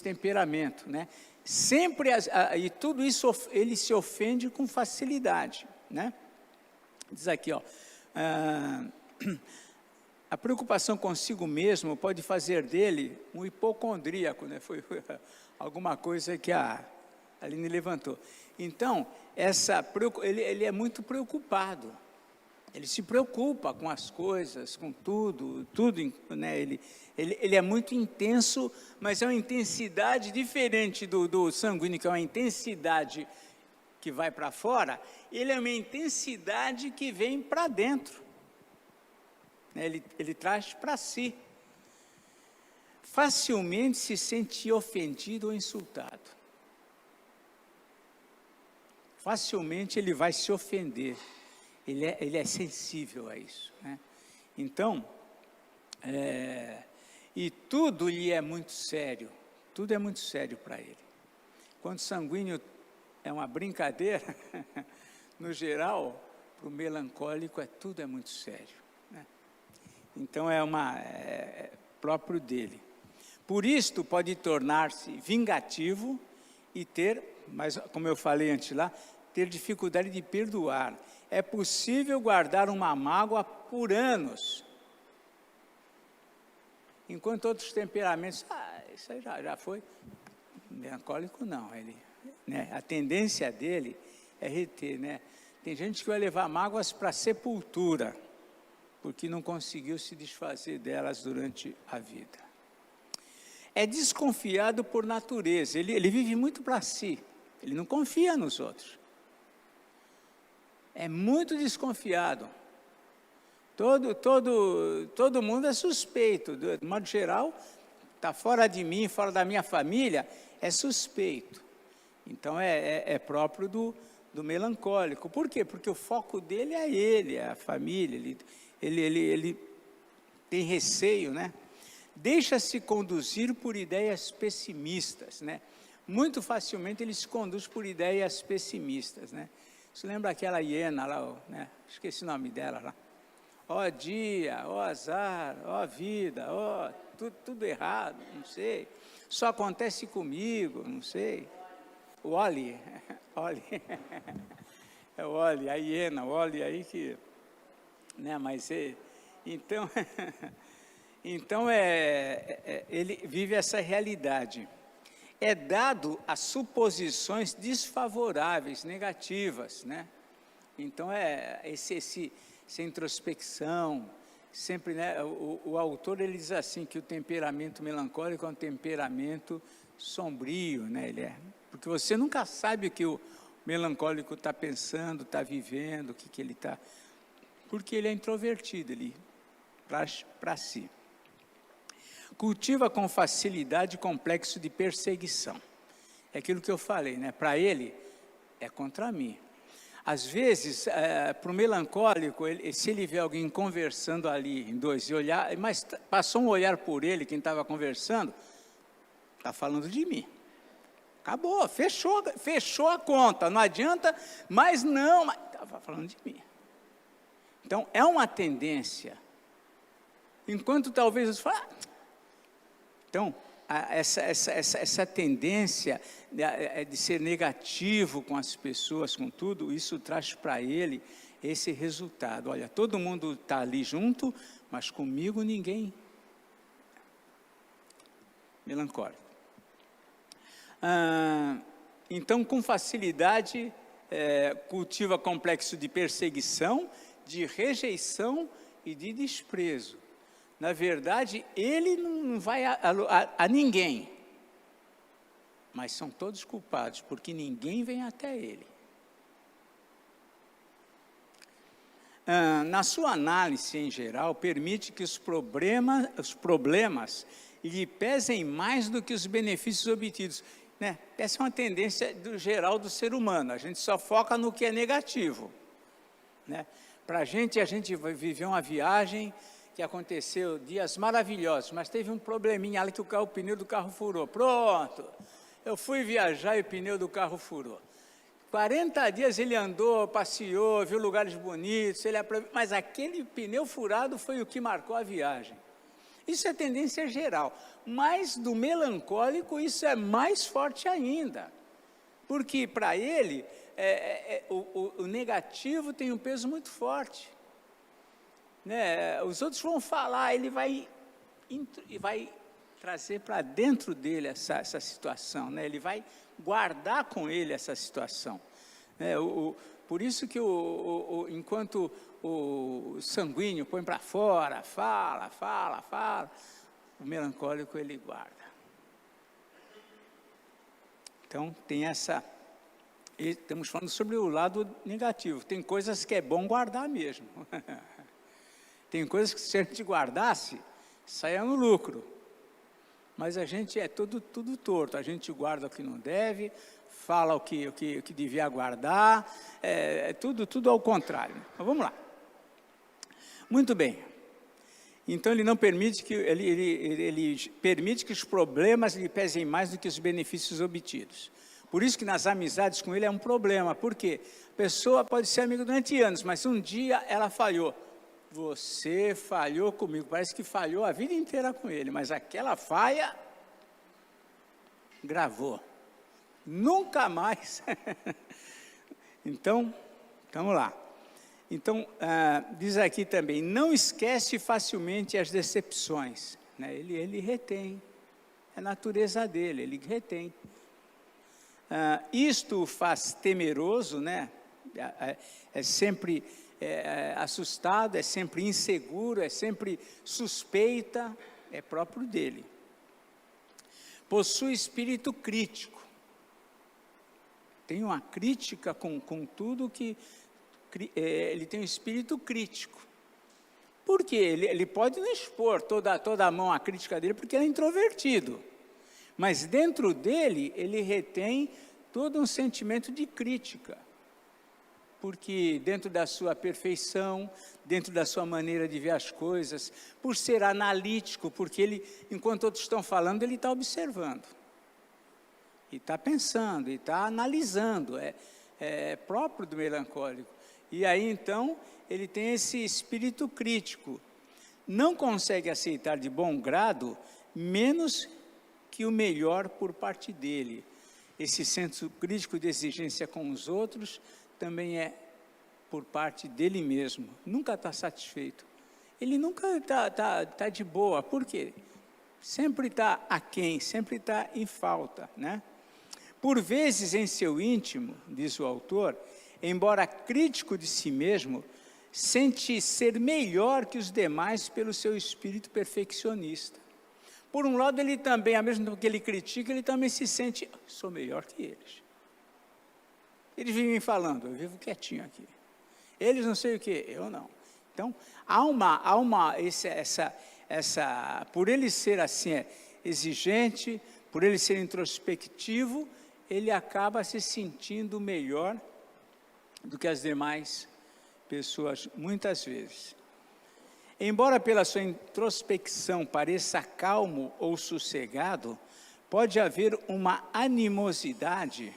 temperamento, né? Sempre, e tudo isso ele se ofende com facilidade, né? Diz aqui, ó, a preocupação consigo mesmo pode fazer dele um hipocondríaco, né? Foi alguma coisa que a Aline levantou. Então, ele é muito preocupado. Ele se preocupa com as coisas, com tudo, né? Ele é muito intenso, mas é uma intensidade diferente do sanguíneo, que é uma intensidade que vai para fora. Ele é uma intensidade que vem para dentro. Ele traz para si. Facilmente se sente ofendido ou insultado. Facilmente ele vai se ofender. Ele é sensível a isso, né? Então, e tudo lhe é muito sério, tudo é muito sério para ele. Quando sanguíneo é uma brincadeira, no geral, para o melancólico tudo é muito sério, né? Então é próprio dele. Por isto pode tornar-se vingativo e ter, mas como eu falei antes lá, ter dificuldade de perdoar. É possível guardar uma mágoa por anos. Enquanto outros temperamentos, isso aí já foi. Melancólico não, né, a tendência dele é reter, né? Tem gente que vai levar mágoas para a sepultura, porque não conseguiu se desfazer delas durante a vida. É desconfiado por natureza, ele vive muito para si, ele não confia nos outros. É muito desconfiado. Todo mundo é suspeito, de modo geral, está fora de mim, fora da minha família, é suspeito. Então, é próprio do melancólico. Por quê? Porque o foco dele é ele, é a família, ele tem receio, né? Deixa-se conduzir por ideias pessimistas, né? Muito facilmente ele se conduz por ideias pessimistas, né? Você lembra aquela hiena lá, né? Esqueci o nome dela lá. Ó dia, ó azar, ó vida, ó tudo errado, não sei. Só acontece comigo, não sei. O Oli, é o Oli, a hiena, o Oli aí que, né? Mas então, ele vive essa realidade. É dado a suposições desfavoráveis, negativas, né? Então, essa introspecção, sempre, né? O autor, ele diz assim, que o temperamento melancólico é um temperamento sombrio, né? Porque você nunca sabe o que o melancólico está pensando, está vivendo, o que ele está... Porque ele é introvertido, ele traz para si. Cultiva com facilidade complexo de perseguição. É aquilo que eu falei, né? Para ele, é contra mim. Às vezes, para o melancólico, se ele vê alguém conversando ali em dois e olhar, mas passou um olhar por ele, quem estava conversando, está falando de mim. Acabou, fechou a conta, não adianta, mas estava falando de mim. Então, é uma tendência. Enquanto talvez você fale... Então, essa tendência de ser negativo com as pessoas, com tudo, isso traz para ele esse resultado. Olha, todo mundo está ali junto, mas comigo ninguém. Melancólico. Então, com facilidade, cultiva complexo de perseguição, de rejeição e de desprezo. Na verdade, ele não vai a ninguém, mas são todos culpados, porque ninguém vem até ele. Na sua análise em geral, permite que os problemas lhe pesem mais do que os benefícios obtidos, né? Essa é uma tendência geral do ser humano, a gente só foca no que é negativo, né? Para a gente viveu uma viagem que aconteceu, dias maravilhosos, mas teve um probleminha ali que o pneu do carro furou. Pronto, eu fui viajar e o pneu do carro furou. 40 dias ele andou, passeou, viu lugares bonitos, mas aquele pneu furado foi o que marcou a viagem. Isso é tendência geral, mas do melancólico isso é mais forte ainda, porque para ele o negativo tem um peso muito forte. Né? Os outros vão falar, ele vai trazer para dentro dele essa situação, né? Ele vai guardar com ele essa situação. Por isso que enquanto o sanguíneo põe para fora, fala, o melancólico ele guarda. Então tem estamos falando sobre o lado negativo, tem coisas que é bom guardar mesmo. Tem coisas que se a gente guardasse, saia no lucro. Mas a gente é tudo torto, a gente guarda o que não deve, fala o que devia guardar, tudo ao contrário. Mas vamos lá. Muito bem. Então ele não permite ele permite que os problemas lhe pesem mais do que os benefícios obtidos. Por isso que nas amizades com ele é um problema. Por quê? A pessoa pode ser amiga durante anos, mas um dia ela falhou. Você falhou comigo, parece que falhou a vida inteira com ele, mas aquela falha gravou. Nunca mais. Então, vamos lá. Então, diz aqui também, não esquece facilmente as decepções. Né? Ele retém, é a natureza dele, ele retém. Isto o faz temeroso, né? É sempre assustado, é sempre inseguro, é sempre suspeita, é próprio dele. Possui espírito crítico. Tem uma crítica com tudo que... ele tem um espírito crítico. Por quê? Ele pode não expor toda a mão à crítica dele, porque ele é introvertido. Mas dentro dele, ele retém todo um sentimento de crítica. Porque dentro da sua perfeição, dentro da sua maneira de ver as coisas, por ser analítico, porque ele, enquanto outros estão falando, ele está observando. E está pensando, e está analisando, é próprio do melancólico. E aí, então, ele tem esse espírito crítico. Não consegue aceitar de bom grado, menos que o melhor por parte dele. Esse senso crítico de exigência com os outros também é por parte dele mesmo. Nunca está satisfeito. Ele nunca está de boa. Por quê? Sempre está aquém, sempre está em falta, né? Por vezes, em seu íntimo, diz o autor, embora crítico de si mesmo, sente ser melhor que os demais pelo seu espírito perfeccionista. Por um lado, ele também, ao mesmo tempo que ele critica, ele também se sente, sou melhor que eles. Eles vivem falando, eu vivo quietinho aqui. Eles não sei o que, eu não. Então, por ele ser assim, exigente, por ele ser introspectivo, ele acaba se sentindo melhor do que as demais pessoas, muitas vezes. Embora pela sua introspecção pareça calmo ou sossegado, pode haver uma animosidade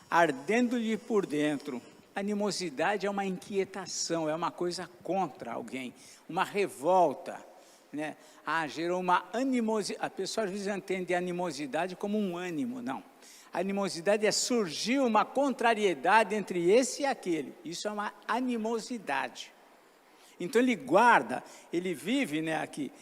ardendo-lhe por dentro. Animosidade é uma inquietação, é uma coisa contra alguém, uma revolta, né? Gerou uma animosidade. A pessoa às vezes entende a animosidade como um ânimo, não. A animosidade é surgir uma contrariedade entre esse e aquele. Isso é uma animosidade. Então ele guarda, ele vive, né, aqui.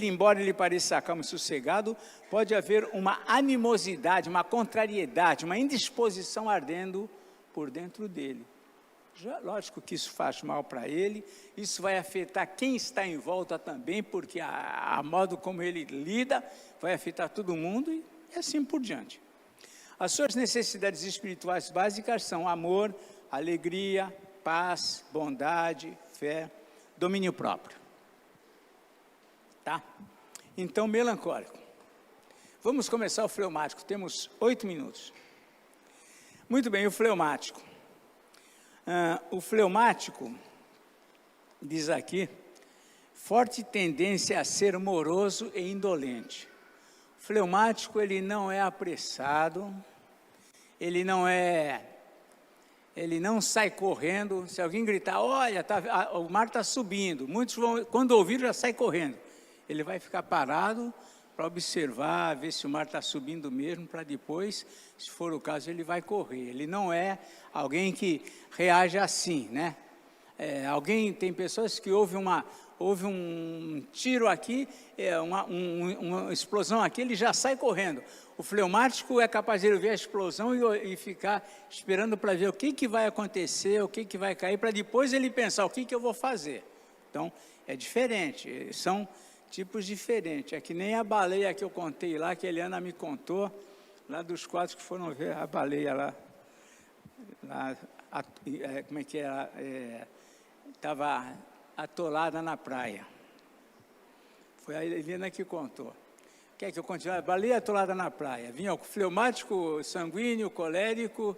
Embora ele pareça calmo e sossegado, pode haver uma animosidade, uma contrariedade, uma indisposição ardendo por dentro dele. Lógico que isso faz mal para ele, isso vai afetar quem está em volta também, porque a modo como ele lida vai afetar todo mundo e assim por diante. As suas necessidades espirituais básicas são amor, alegria, paz, bondade, fé, domínio próprio. Tá? Então, melancólico. Vamos começar o fleumático, temos 8 minutos. Muito bem, o fleumático. O fleumático, diz aqui, forte tendência a ser moroso e indolente. O fleumático, ele não é apressado, ele não sai correndo. Se alguém gritar, olha, o mar está subindo, muitos vão, quando ouvir, já sai correndo. Ele vai ficar parado para observar, ver se o mar está subindo mesmo, para depois, se for o caso, ele vai correr. Ele não é alguém que reage assim, né? Tem pessoas que houve um tiro aqui, uma explosão aqui, ele já sai correndo. O fleumático é capaz de ver a explosão e ficar esperando para ver o que vai acontecer, o que vai cair, para depois ele pensar o que eu vou fazer. Então, é diferente, são tipos diferentes. É que nem a baleia que eu contei lá, que a Eliana me contou, lá dos 4 que foram ver a baleia lá como é que era? Estava atolada na praia. Foi a Eliana que contou. Quer que eu continue? A baleia atolada na praia. Vinha o fleumático, o sanguíneo, o colérico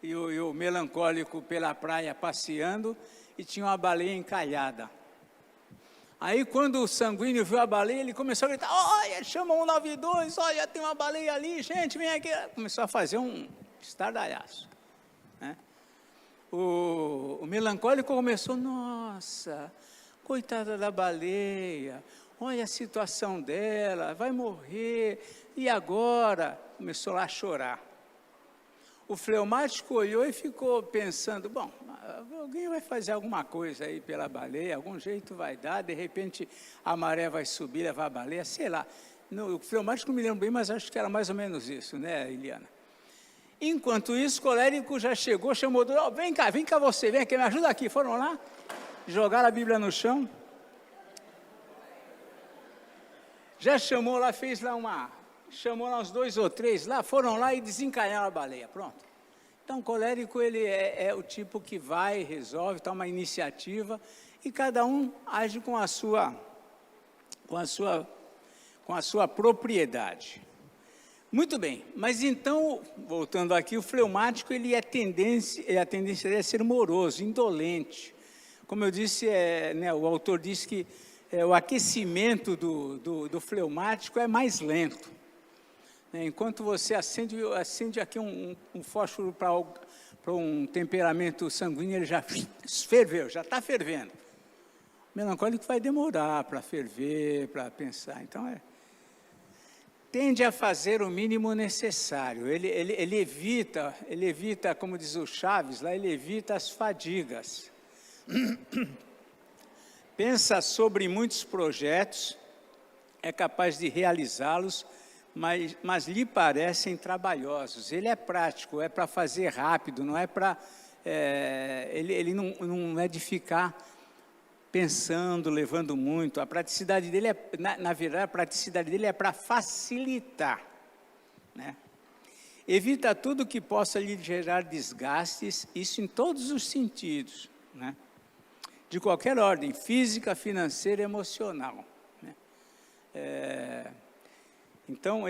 e o melancólico pela praia passeando, e tinha uma baleia encalhada. Aí, quando o sanguíneo viu a baleia, ele começou a gritar, olha, chama 192, olha, tem uma baleia ali, gente, vem aqui. Começou a fazer um estardalhaço, né? O melancólico começou, nossa, coitada da baleia, olha a situação dela, vai morrer, e agora? Começou lá a chorar. O fleumático olhou e ficou pensando, bom, alguém vai fazer alguma coisa aí pela baleia, algum jeito vai dar, de repente a maré vai subir, levar a baleia, sei lá. O fleumático não me lembro bem, mas acho que era mais ou menos isso, né, Eliana? Enquanto isso, o colérico já chegou, chamou, vem cá você, vem aqui, me ajuda aqui. Foram lá, jogaram a Bíblia no chão, já chamou lá, chamou lá uns 2 ou 3 lá, foram lá e desencalharam a baleia, pronto. Então, o colérico, ele é o tipo que vai, resolve, toma iniciativa, e cada um age com a sua propriedade. Muito bem, mas então, voltando aqui, o fleumático, a tendência dele é ser moroso, indolente. Como eu disse, o autor disse que o aquecimento do fleumático é mais lento. Enquanto você acende aqui um fósforo para um temperamento sanguíneo, ele já ferveu, já está fervendo. O melancólico vai demorar para ferver, para pensar. Então, tende a fazer o mínimo necessário. Ele evita, como diz o Chaves, lá, ele evita as fadigas. Pensa sobre muitos projetos, é capaz de realizá-los, mas lhe parecem trabalhosos. Ele é prático, é para fazer rápido, não é para... ele não é de ficar pensando, levando muito. A praticidade dele na verdade, a praticidade dele é para facilitar, né? Evita tudo que possa lhe gerar desgastes, isso em todos os sentidos, né? De qualquer ordem, física, financeira, emocional, né? Então,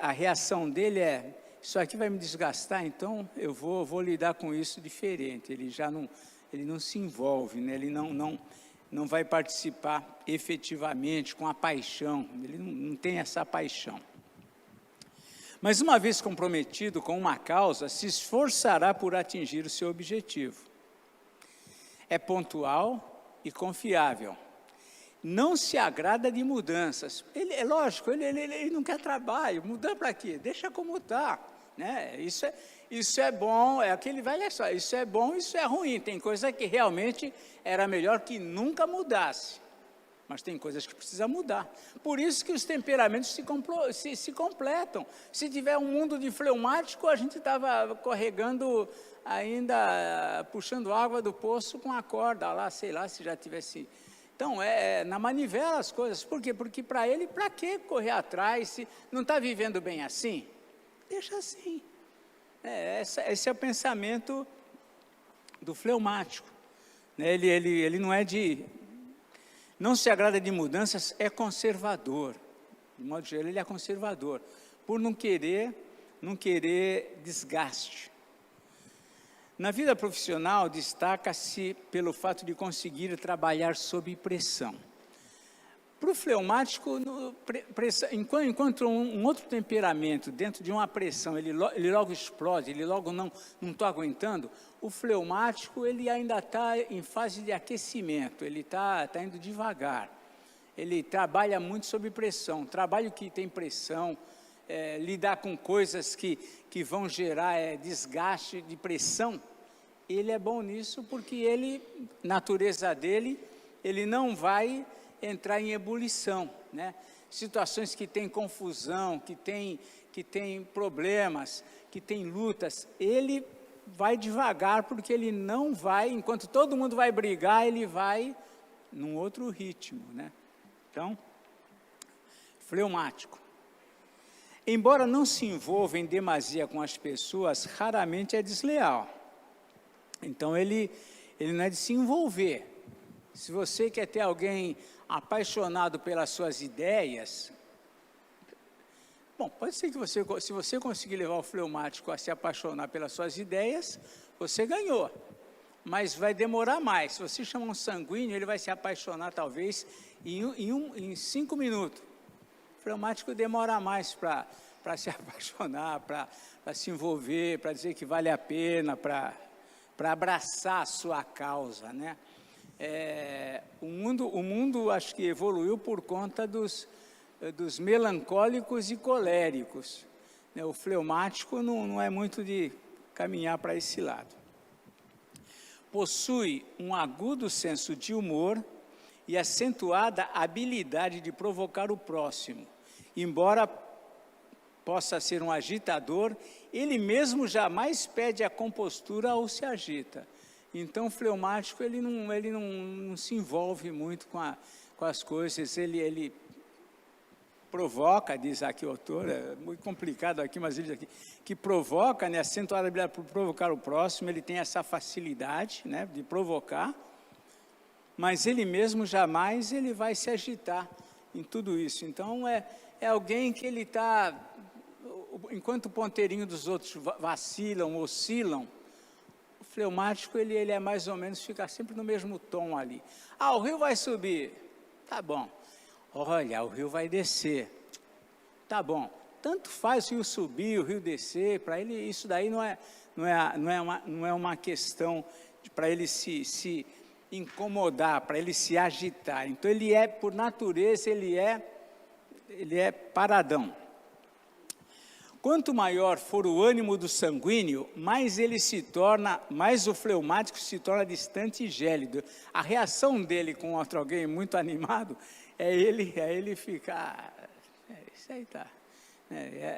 a reação dele é, isso aqui vai me desgastar, então eu vou lidar com isso diferente. Ele não se envolve, né? Ele não vai participar efetivamente com a paixão, ele não tem essa paixão. Mas uma vez comprometido com uma causa, se esforçará por atingir o seu objetivo. É pontual e confiável. Não se agrada de mudanças. Lógico, ele não quer trabalho, mudar para quê? Deixa como está, né? Isso é bom, é aquele velho só, isso é bom, isso é ruim. Tem coisa que realmente era melhor que nunca mudasse, mas tem coisas que precisa mudar. Por isso que os temperamentos se completam. Se tiver um mundo de fleumático, a gente estava corregando ainda, puxando água do poço com a corda lá, sei lá, se já tivesse... Então, na manivela as coisas. Por quê? Porque para ele, para que correr atrás? Se não está vivendo bem assim, deixa assim. Esse é o pensamento do fleumático. Ele não é não se agrada de mudanças, é conservador. De modo geral, ele é conservador, por não querer desgaste. Na vida profissional, destaca-se pelo fato de conseguir trabalhar sob pressão. Para o fleumático, enquanto um outro temperamento, dentro de uma pressão, ele logo explode, ele logo não estou aguentando, o fleumático ele ainda está em fase de aquecimento, ele está indo devagar. Ele trabalha muito sob pressão. Trabalho que tem pressão, lidar com coisas que vão gerar desgaste de pressão, ele é bom nisso porque ele, natureza dele, ele não vai entrar em ebulição, né? Situações que tem confusão, que tem problemas, que tem lutas, ele vai devagar porque ele não vai, enquanto todo mundo vai brigar, ele vai num outro ritmo, né? Então, fleumático. Embora não se envolva em demasia com as pessoas, raramente é desleal. Então, ele não é de se envolver. Se você quer ter alguém apaixonado pelas suas ideias, bom, pode ser que se você conseguir levar o fleumático a se apaixonar pelas suas ideias, você ganhou. Mas vai demorar mais. Se você chamar um sanguíneo, ele vai se apaixonar talvez em 5 minutos. O fleumático demora mais para se apaixonar, para se envolver, para dizer que vale a pena, para abraçar a sua causa, né? O mundo acho que evoluiu por conta dos melancólicos e coléricos, né? O fleumático não é muito de caminhar para esse lado. Possui um agudo senso de humor e acentuada habilidade de provocar o próximo. Embora possa ser um agitador, ele mesmo jamais perde a compostura ou se agita. Então, o fleumático, ele não se envolve muito com as coisas, ele provoca, diz aqui o autor, é muito complicado aqui, mas ele diz aqui, que provoca, né, acentuada habilidade para provocar o próximo, ele tem essa facilidade, né, de provocar, mas ele mesmo jamais ele vai se agitar em tudo isso. Então, é alguém que ele está, enquanto o ponteirinho dos outros vacilam, oscilam, o fleumático, ele é mais ou menos, fica sempre no mesmo tom ali. Ah, o rio vai subir, tá bom. Olha, o rio vai descer, tá bom. Tanto faz o rio subir, o rio descer, para ele isso daí não é uma questão para ele se incomodar, para ele se agitar. Então, ele por natureza, ele é paradão. Quanto maior for o ânimo do sanguíneo, mais o fleumático se torna distante e gélido. A reação dele com alguém muito animado é ele ficar, isso aí tá.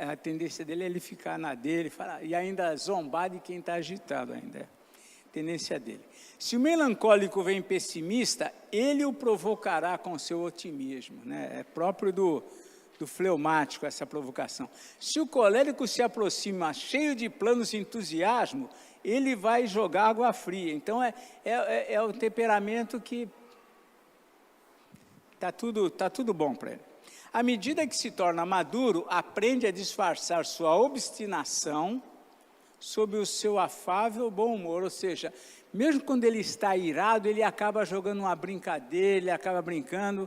A tendência dele é ele ficar na dele, e ainda zombar de quem está agitado ainda. A tendência dele. Se o melancólico vem pessimista, ele o provocará com seu otimismo, né? É próprio do fleumático essa provocação. Se o colérico se aproxima cheio de planos e entusiasmo, ele vai jogar água fria. Então, é o temperamento que está tudo bom para ele. À medida que se torna maduro, aprende a disfarçar sua obstinação sob o seu afável bom humor, ou seja, mesmo quando ele está irado, ele acaba jogando uma brincadeira, ele acaba brincando,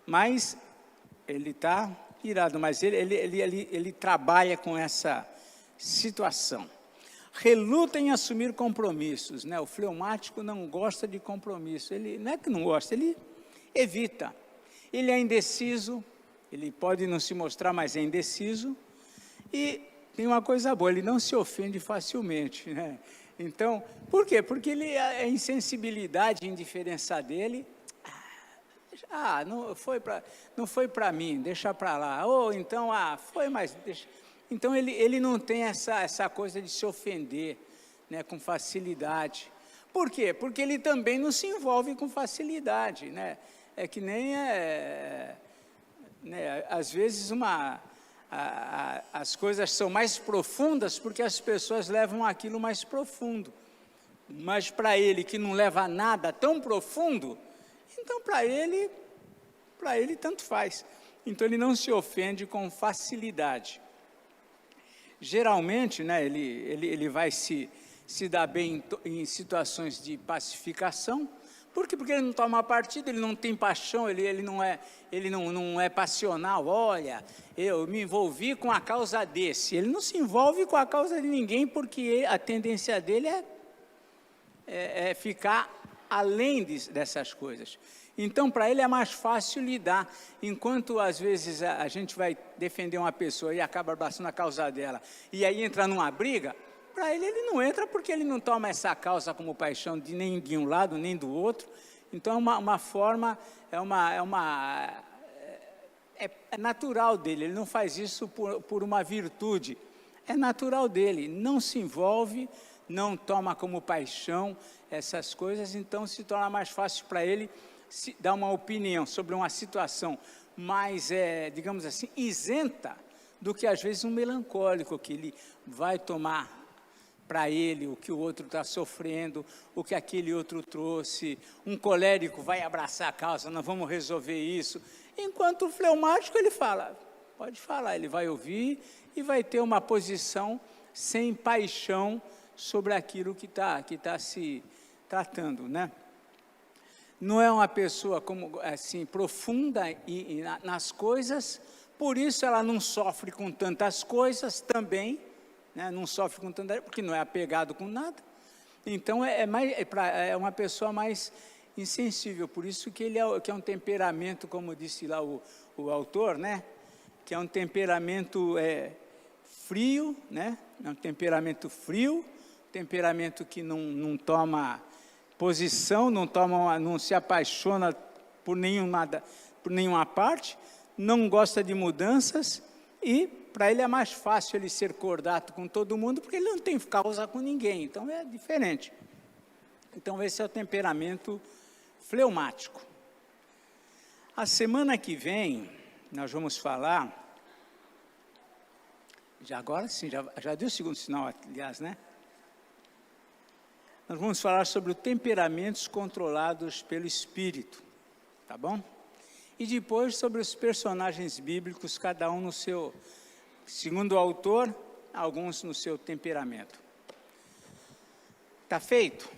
mas ele está irado, mas ele trabalha com essa situação. Reluta em assumir compromissos, né? O fleumático não gosta de compromisso, ele não é que não gosta, ele evita. Ele é indeciso, ele pode não se mostrar, mas é indeciso, e tem uma coisa boa, ele não se ofende facilmente, né? Então, por quê? Porque a insensibilidade e indiferença dele, não foi para mim, deixa para lá. Ou então, foi, mas deixa. Então, ele não tem essa coisa de se ofender, né, com facilidade. Por quê? Porque ele também não se envolve com facilidade, né? É que nem, né, às vezes, as coisas são mais profundas porque as pessoas levam aquilo mais profundo. Mas para ele, que não leva nada tão profundo, então, para ele tanto faz. Então, ele não se ofende com facilidade. Geralmente, né, ele vai se dar bem em situações de pacificação, Por quê? Porque ele não toma partido, ele não tem paixão, ele não é passional. Olha, eu me envolvi com a causa desse. Ele não se envolve com a causa de ninguém, porque a tendência dele é ficar além dessas coisas. Então, para ele é mais fácil lidar. Enquanto, às vezes, a gente vai defender uma pessoa e acaba abraçando a causa dela, e aí entra numa briga, para ele não entra porque ele não toma essa causa como paixão de nem de um lado, nem do outro. Então, é uma forma, é natural dele, ele não faz isso por uma virtude. É natural dele, não se envolve, não toma como paixão essas coisas, então se torna mais fácil para ele dar uma opinião sobre uma situação mais, digamos assim, isenta do que às vezes um melancólico, que ele vai tomar para ele o que o outro está sofrendo, o que aquele outro trouxe. Um colérico vai abraçar a causa, nós vamos resolver isso. Enquanto o fleumático, ele fala, pode falar, ele vai ouvir e vai ter uma posição sem paixão sobre aquilo que tá se tratando, né? Não é uma pessoa como assim profunda nas coisas, por isso ela não sofre com tantas coisas também, né? Não sofre com tantas, porque não é apegado com nada. Então é uma pessoa mais insensível, por isso que que é um temperamento, como disse lá o autor, né? Que é um temperamento frio, né? É um temperamento frio, temperamento que não toma posição, não se apaixona por nenhuma parte, não gosta de mudanças, e para ele é mais fácil ele ser cordato com todo mundo, porque ele não tem causa com ninguém, então é diferente. Então esse é o temperamento fleumático. A semana que vem, nós vamos falar, agora sim, já deu o segundo sinal, aliás, né? Nós vamos falar sobre os temperamentos controlados pelo Espírito, tá bom? E depois sobre os personagens bíblicos, cada um no seu, segundo o autor, alguns no seu temperamento. Tá feito?